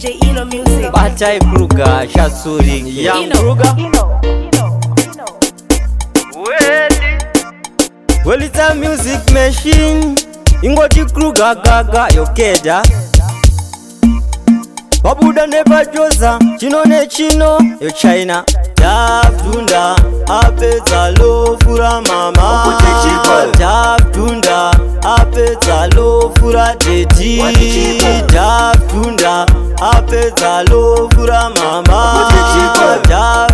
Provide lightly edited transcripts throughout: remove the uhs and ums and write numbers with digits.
DJ Inno music. Batai Kruger, Shasuring, Young Kruger. Well, it's a music machine. Ingoti Kruger gaga yokeda. Wabuda never joza, chino ne chino, yo China. Dhunda, apeza lo fura mama. Dhunda, apeza lo fura dedi. Dhunda, apeza lo fura mama.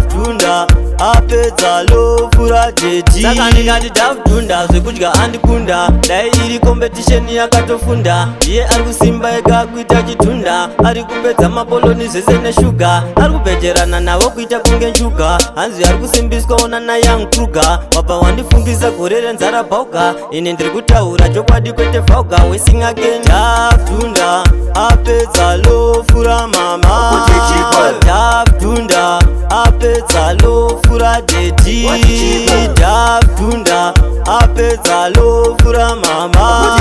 Dhunda, apeza lo fura dedi. Saka ndingati Dhunda, zvekudya andikunda. Dai iri competition yakatofunda. Iye ari kusimba ega kuita chitunda. Ari kupedza mapoloni zvese neshuga. Ari kubejerana navo kuita kunge njuga. Hanzi ari kusimbiswa ona na Young Kruger. Wapa wandifungisa gore renzara bhauka. Ine ndiri kutaura chokwadi kwete vhauka. We sing again. Dhunda, apedza lo fura mama. Dhunda, apedza lo fura dedi. Dhunda, apedza lo fura mama.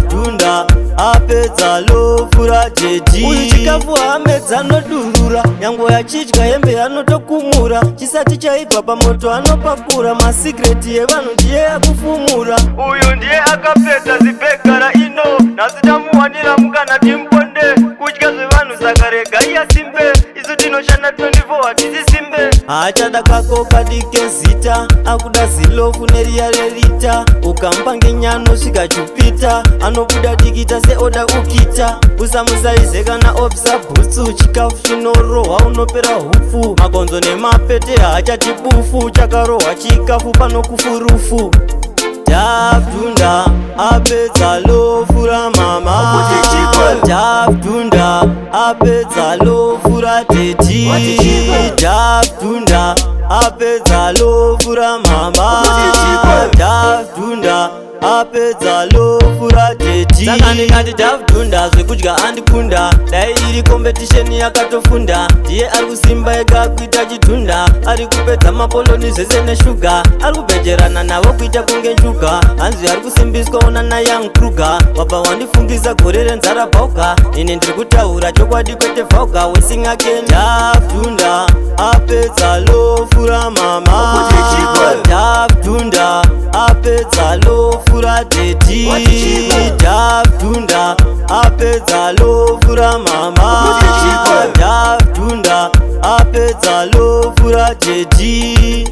Dhunda, apedza lo fura dedi. Uyu chikafu hamedza nodurura. Yango yachidya hembe anotokumura. Chisati chaibva pamoto anopakura. Masikreti evanhu ndiye akufumura. Uyu ndiye akapedza zibhegara Inno. Nhasi tamuwanira mukana timponde. Kudya zvevanhu saka rega iyasimbe. Isu tinoshanda 24 hatisi simbe. Achada kako kadike zita. Akuda zilofu neriya rerita. Ukampa ngenyano svika Jupita. Anobuda dikita seoda ukita. Usamusaize kana opsa bhutsu. Chikafu chinorohwa unopera hupfu. Magonzo nemapete hachati bufu. Chakarohwa chikafu pano kufurufu. Dhunda, apedza lo fura mama. Dhunda, apedza lo fura dedi. Dhunda, apedza lo fura mama. Dhunda, apedza lo fura dedi. Saka ndingati Dhunda, zvekudya andikunda. Dai iri competition yakatofunda. Ndiye ari kusimba ega kuita chitunda. Ari kupedza mapoloni zvese neshuga. Ari kubejerana navo kuita kunge njuga. Hanzi ari kusimbiswa ona na Young Kruger. Wapa wandifungisa gore renzara bhauka. Ine ndiri kutaura chokwadi kwete vhauka. We sing again. Dhunda, apedza lo fura mama. Dhunda, apedza lo fura dedi. Dhunda, apedza lo fura mama. Dhunda, apedza lo fura dedi.